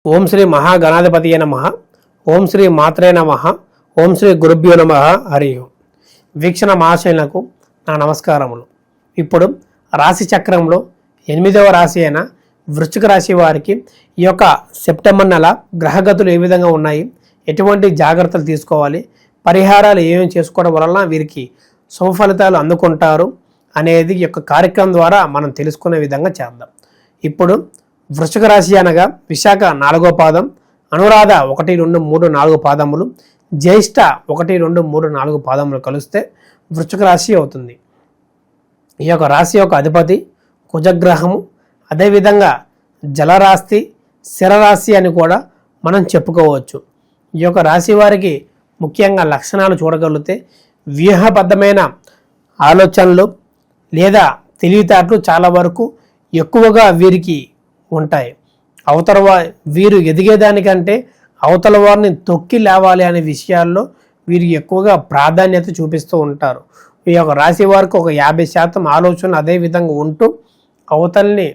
ఓం శ్రీ మహాగణాధిపతియే నమః. ఓం శ్రీ మాత్రే నమః. ఓం శ్రీ గురుభ్యో నమః. హరి ఓం. వీక్షణ మహాశయులకు నా నమస్కారములు. ఇప్పుడు రాశి చక్రంలో 8వ రాశి అయిన వృశ్చిక రాశి వారికి ఈ యొక్క సెప్టెంబర్ నెల గ్రహగతులు ఏ విధంగా ఉన్నాయి, ఎటువంటి జాగ్రత్తలు తీసుకోవాలి, పరిహారాలు ఏమేమి చేసుకోవడం వలన వీరికి శుభ ఫలితాలు అందుకుంటారు అనేది ఈ యొక్క కార్యక్రమం ద్వారా మనం తెలుసుకునే విధంగా చేద్దాం. ఇప్పుడు వృశ్చిక రాశి అనగా విశాఖ 4వ పాదం, అనురాధ 1, 2, 3, 4 పాదములు, జ్యేష్ఠ 1, 2, 3, 4 పాదములు కలిస్తే వృశ్చిక రాశి అవుతుంది. ఈ యొక్క రాశి యొక్క అధిపతి కుజగ్రహము. అదేవిధంగా జలరాశి, స్థిరరాశి అని కూడా మనం చెప్పుకోవచ్చు. ఈ యొక్క రాశి వారికి ముఖ్యంగా లక్షణాలు చూడగలిగితే వ్యూహబద్ధమైన ఆలోచనలు లేదా తెలివితేటలు చాలా వరకు ఎక్కువగా వీరికి ఉంటాయి. వీరు ఎదిగేదానికంటే అవతల వారిని తొక్కి లేవాలి అనే విషయాల్లో వీరు ఎక్కువగా ప్రాధాన్యత చూపిస్తూ ఉంటారు. ఈ యొక్క రాశి వారికి ఒక 50% ఆలోచనలు అదే విధంగా ఉంటూ అవతల్ని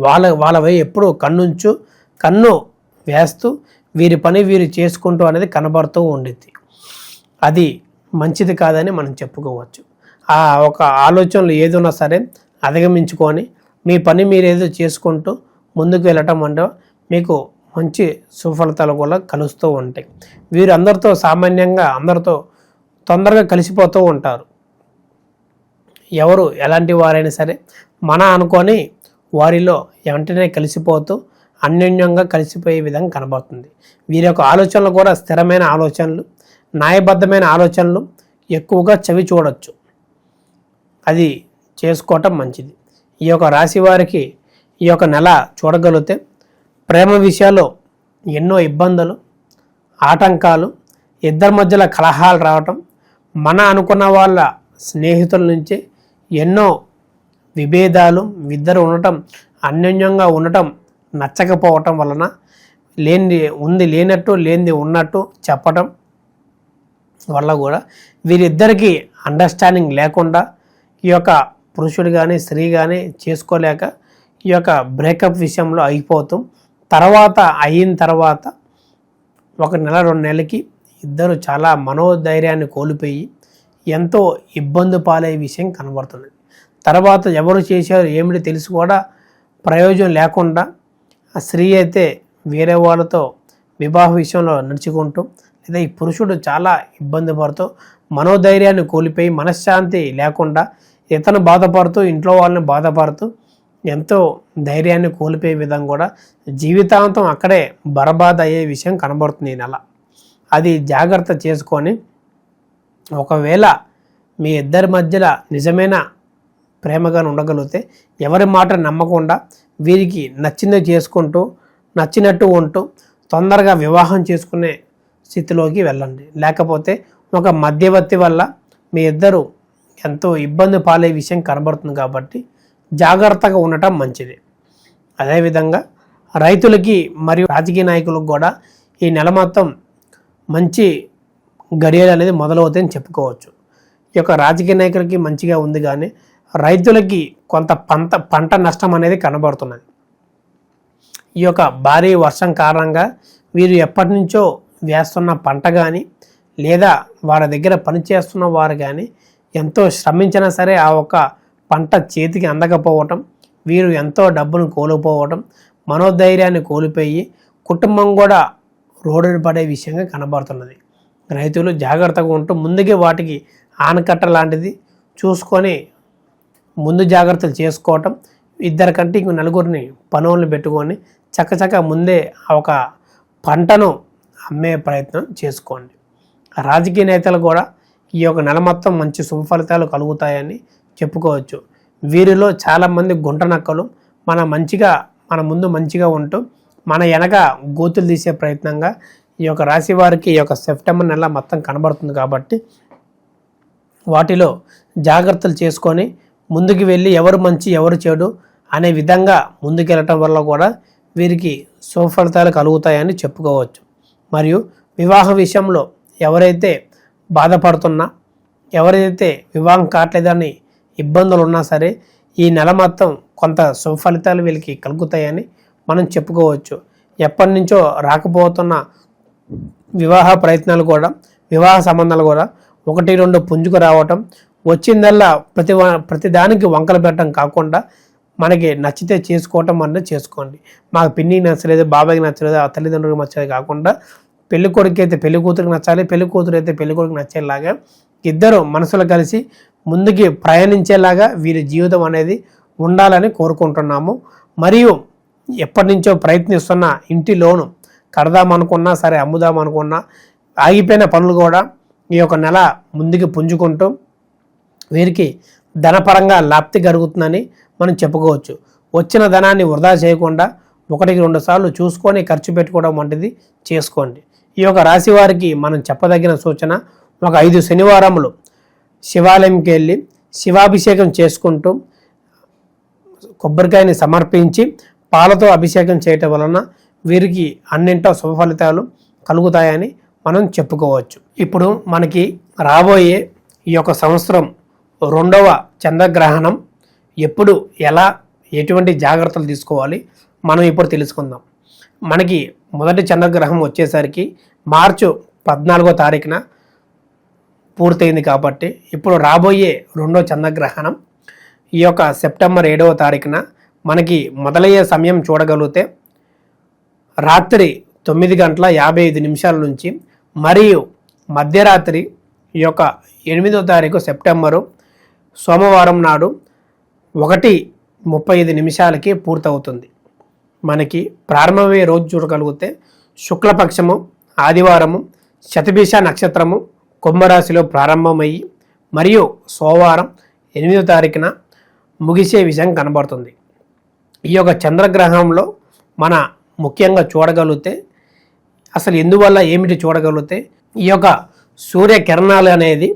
వాళ్ళ ఎప్పుడూ కన్ను వేస్తూ వీరి పని వీరు చేసుకుంటూ అనేది కనబడుతూ ఉండిద్ది. అది మంచిది కాదని మనం చెప్పుకోవచ్చు. ఆ ఒక ఆలోచనలు ఏదున్నా సరే అధిగమించుకొని మీ పని మీరు ఏదో చేసుకుంటూ ముందుకు వెళ్ళటం అంటే మీకు మంచి సుఫలితాలు కూడా కలుస్తూ ఉంటాయి. వీరు సామాన్యంగా అందరితో తొందరగా కలిసిపోతూ ఉంటారు. ఎవరు ఎలాంటి వారైనా సరే మన అనుకొని వారిలో వెంటనే కలిసిపోతూ అన్యోన్యంగా కలిసిపోయే విధంగా కనబడుతుంది. వీరి యొక్క ఆలోచనలు కూడా స్థిరమైన ఆలోచనలు, న్యాయబద్ధమైన ఆలోచనలు ఎక్కువగా చవి చూడొచ్చు. అది చేసుకోవటం మంచిది. ఈ యొక్క రాశి వారికి ఈ యొక్క నెల చూడగలిగితే ప్రేమ విషయాల్లో ఎన్నో ఇబ్బందులు, ఆటంకాలు, ఇద్దరి మధ్యలో కలహాలు రావటం, మన అనుకున్న వాళ్ళ స్నేహితుల నుంచి ఎన్నో విభేదాలు, ఇద్దరు ఉండటం, అన్యోన్యంగా ఉండటం నచ్చకపోవటం వలన లేనట్టు లేనిది ఉన్నట్టు చెప్పటం వల్ల కూడా వీరిద్దరికీ అండర్స్టాండింగ్ లేకుండా ఈ యొక్క పురుషుడు కానీ స్త్రీ కానీ చేసుకోలేక ఈ యొక్క బ్రేకప్ విషయంలో అయిపోతాం. అయిన తర్వాత 1 నెల 2 నెలలకి ఇద్దరు చాలా మనోధైర్యాన్ని కోల్పోయి ఎంతో ఇబ్బంది పాలయ్యే విషయం కనబడుతుంది. తర్వాత ఎవరు చేశారు ఏమిటి తెలిసి కూడా ప్రయోజనం లేకుండా ఆ స్త్రీ అయితే వేరే వాళ్ళతో వివాహ విషయంలో నడుచుకుంటూ లేదా ఈ పురుషుడు చాలా ఇబ్బంది పడుతూ మనోధైర్యాన్ని కోల్పోయి మనశ్శాంతి లేకుండా ఇతను బాధపడుతూ ఇంట్లో వాళ్ళని బాధపడుతూ ఎంతో ధైర్యాన్ని కోల్పోయే విధంగా కూడా జీవితాంతం అక్కడే బరబాద్ అయ్యే విషయం కనబడుతుంది ఈ నెల. అది జాగ్రత్త చేసుకొని ఒకవేళ మీ ఇద్దరి మధ్యలో నిజమైన ప్రేమగా ఉండగలిగితే ఎవరి మాట నమ్మకుండా వీరికి నచ్చింది చేసుకుంటూ నచ్చినట్టు ఉంటూ తొందరగా వివాహం చేసుకునే స్థితిలోకి వెళ్ళండి. లేకపోతే ఒక మధ్యవర్తి వల్ల మీ ఇద్దరు ఎంతో ఇబ్బంది పాలే విషయం కనబడుతుంది. కాబట్టి జాగ్రత్తగా ఉండటం మంచిది. అదేవిధంగా రైతులకి మరియు రాజకీయ నాయకులకు కూడా ఈ నెల మొత్తం మంచి గడియలు అనేది మొదలవుతాయని చెప్పుకోవచ్చు. ఈ యొక్క రాజకీయ నాయకులకి మంచిగా ఉంది, కానీ రైతులకి కొంత పంట నష్టం అనేది కనబడుతున్నది. ఈ యొక్క భారీ వర్షం కారణంగా వీరు ఎప్పటి నుంచో వేస్తున్న పంట కానీ లేదా వారి దగ్గర పనిచేస్తున్న వారు కానీ ఎంతో శ్రమించినా సరే ఆ ఒక పంట చేతికి అందకపోవటం, వీరు ఎంతో డబ్బును కోల్పోవటం, మనోధైర్యాన్ని కోల్పోయి కుటుంబం కూడా రోడ్డున పడే విషయంగా కనబడుతున్నది. రైతులు జాగ్రత్తగా ఉంటూ ముందుగా వాటికి ఆనకట్ట లాంటిది చూసుకొని ముందు జాగ్రత్తలు చేసుకోవటం, ఇద్దరికంటే ఇంకో నలుగురిని పనులను పెట్టుకొని చక్కచక్క ముందే ఒక పంటను అమ్మే ప్రయత్నం చేసుకోండి. రాజకీయ నేతలు కూడా ఈ యొక్క నెల మొత్తం మంచి శుభ ఫలితాలు కలుగుతాయని చెప్పుకోవచ్చు. వీరిలో చాలామంది గుంట నక్కలు మన ముందు మంచిగా ఉంటూ మన వెనక గోతులు తీసే ప్రయత్నంగా ఈ యొక్క రాశి వారికి ఈ యొక్క సెప్టెంబర్ నెల మొత్తం కనబడుతుంది. కాబట్టి వాటిలో జాగ్రత్తలు చేసుకొని ముందుకు వెళ్ళి ఎవరు మంచి ఎవరు చెడు అనే విధంగా ముందుకెళ్ళటం వల్ల కూడా వీరికి శుభ ఫలితాలు కలుగుతాయని చెప్పుకోవచ్చు. మరియు వివాహ విషయంలో ఎవరైతే బాధపడుతున్నా, ఎవరైతే వివాహం కావట్లేదని ఇబ్బందులు ఉన్నా సరే ఈ నెల మొత్తం కొంత శుభ ఫలితాలు వీళ్ళకి కలుగుతాయని మనం చెప్పుకోవచ్చు. ఎప్పటి నుంచో రాకపోతున్న వివాహ ప్రయత్నాలు కూడా, వివాహ సంబంధాలు కూడా 1-2 పుంజుకు రావటం, వచ్చిందల్లా ప్రతి దానికి వంకలు పెట్టడం కాకుండా మనకి నచ్చితే చేసుకోవటం అనేది చేసుకోండి. మాకు పిన్నికి నచ్చలేదు, బాబాయికి నచ్చలేదు, ఆ తల్లిదండ్రులకు నచ్చలేదు కాకుండా పెళ్లి కొడుకు అయితే పెళ్లి కూతురికి నచ్చాలి, పెళ్లి కూతురు అయితే పెళ్లి కొడుకు నచ్చేలాగా ఇద్దరు మనసులు కలిసి ముందుకి ప్రయాణించేలాగా వీరి జీవితం అనేది ఉండాలని కోరుకుంటున్నాము. మరియు ఎప్పటి నుంచో ప్రయత్నిస్తున్న ఇంటి లోను కడదామనుకున్నా సరే, అమ్ముదామనుకున్నా ఆగిపోయిన పనులు కూడా ఈ యొక్క నెల ముందుకు పుంజుకుంటూ వీరికి ధనపరంగా లాప్తి కలుగుతుందని మనం చెప్పుకోవచ్చు. వచ్చిన ధనాన్ని వృధా చేయకుండా 1-2 సార్లు చూసుకొని ఖర్చు పెట్టుకోవడం వంటిది చేసుకోండి. ఈ యొక్క రాశి వారికి మనం చెప్పదగిన సూచన, ఒక 5 శనివారములు శివాలయంకి వెళ్ళి శివాభిషేకం చేసుకుంటూ కొబ్బరికాయని సమర్పించి పాలతో అభిషేకం చేయటం వలన వీరికి అన్నింటో శుభ ఫలితాలు కలుగుతాయని మనం చెప్పుకోవచ్చు. ఇప్పుడు మనకి రాబోయే ఈ యొక్క సంవత్సరం 2వ చంద్రగ్రహణం ఎప్పుడు, ఎలా, ఎటువంటి జాగ్రత్తలు తీసుకోవాలి మనం ఇప్పుడు తెలుసుకుందాం. మనకి మొదటి చంద్రగ్రహం వచ్చేసరికి మార్చి 14వ తారీఖున పూర్తయింది కాబట్టి ఇప్పుడు రాబోయే 2వ చంద్రగ్రహణం ఈ యొక్క సెప్టెంబర్ 7వ తారీఖున మనకి మొదలయ్యే సమయం చూడగలిగితే రాత్రి 9:55 నుంచి మరియు మధ్యరాత్రి ఈ యొక్క 8వ తారీఖు సెప్టెంబరు సోమవారం నాడు 1:35 పూర్తవుతుంది. మనకి ప్రారంభమయ్యే రోజు చూడగలిగితే శుక్లపక్షము ఆదివారము, శతభిష నక్షత్రము కుంభరాశిలో ప్రారంభమయ్యి మరియు సోమవారం 8వ తారీఖున ముగిసే విషయం కనబడుతుంది. ఈ యొక్క చంద్రగ్రహంలో మన ముఖ్యంగా చూడగలిగితే అసలు ఎందువల్ల ఏమిటి చూడగలిగితే ఈ యొక్క సూర్యకిరణాలు అనేది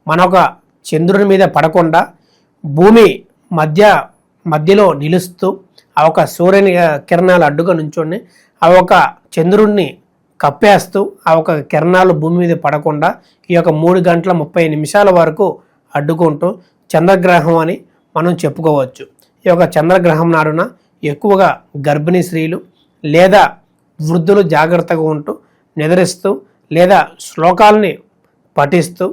మన ఒక చంద్రుని మీద పడకుండా భూమి మధ్యలో నిలుస్తూ ఆ ఒక సూర్యుని కిరణాలు అడ్డుగా నుంచొని ఆ ఒక చంద్రుడిని కప్పేస్తూ ఆ ఒక కిరణాలు భూమి మీద పడకుండా ఈ యొక్క 3:30 వరకు అడ్డుకుంటూ చంద్రగ్రహం అని మనం చెప్పుకోవచ్చు. ఈ యొక్క చంద్రగ్రహం నాడున ఎక్కువగా గర్భిణీ స్త్రీలు లేదా వృద్ధులు జాగ్రత్తగా ఉంటూ నిద్రిస్తూ లేదా శ్లోకాలని పఠిస్తూ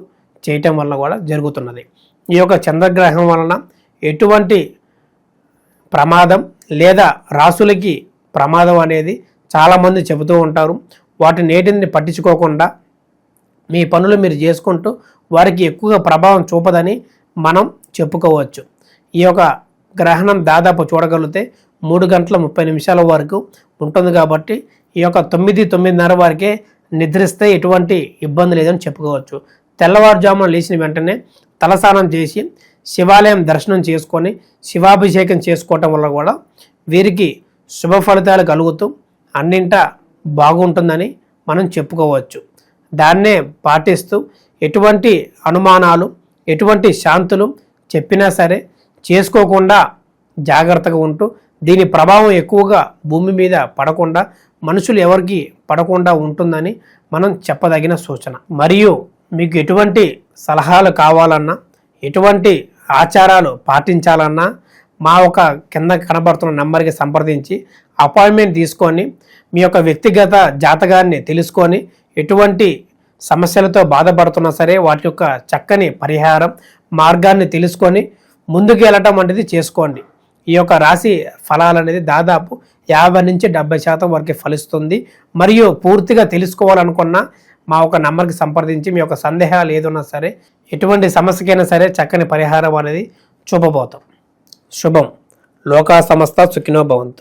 చేయటం వల్ల కూడా జరుగుతున్నది. ఈ యొక్క చంద్రగ్రహం వలన ఎటువంటి ప్రమాదం లేదా రాసులకి ప్రమాదం అనేది చాలామంది చెబుతూ ఉంటారు. వాటి నేటిని పట్టించుకోకుండా మీ పనులు మీరు చేసుకుంటూ వారికి ఎక్కువగా ప్రభావం చూపదని మనం చెప్పుకోవచ్చు. ఈ యొక్క గ్రహణం దాదాపు చూడగలిగితే 3:30 వరకు ఉంటుంది కాబట్టి ఈ యొక్క 9-9:30 వరకే నిద్రిస్తే ఎటువంటి ఇబ్బంది లేదని చెప్పుకోవచ్చు. తెల్లవారుజామున లేచిన వెంటనే తలస్నానం చేసి శివాలయం దర్శనం చేసుకొని శివాభిషేకం చేసుకోవటం వల్ల కూడా వీరికి శుభ ఫలితాలు కలుగుతూ అన్నింటా బాగుంటుందని మనం చెప్పుకోవచ్చు. దాన్నే పాటిస్తూ ఎటువంటి అనుమానాలు, ఎటువంటి శాంతులు చెప్పినా సరే చేసుకోకుండా జాగ్రత్తగా ఉంటూ దీని ప్రభావం ఎక్కువగా భూమి మీద పడకుండా మనుషులు ఎవరికి పడకుండా ఉంటుందని మనం చెప్పదగిన సూచన. మరియు మీకు ఎటువంటి సలహాలు కావాలన్నా, ఎటువంటి ఆచారాలు పాటించాలన్నా మా ఒక కింద కనబడుతున్న నెంబర్కి సంప్రదించి అపాయింట్మెంట్ తీసుకొని మీ యొక్క వ్యక్తిగత జాతకాన్ని తెలుసుకొని ఎటువంటి సమస్యలతో బాధపడుతున్నా సరే వాటి యొక్క చక్కని పరిహారం మార్గాన్ని తెలుసుకొని ముందుకు వెళ్ళటం అనేది చేసుకోండి. ఈ యొక్క రాశి ఫలాలు అనేది దాదాపు 50-70% వరకు ఫలిస్తుంది. మరియు పూర్తిగా తెలుసుకోవాలనుకున్నా మా ఒక నంబర్కి సంప్రదించి మీ యొక్క సందేహాలు ఏదైనా సరే ఎటువంటి సమస్యకైనా సరే చక్కని పరిహారం అనేది చూపబోతాం. శుభం. లోకా సమస్త సుఖినో భవంతు.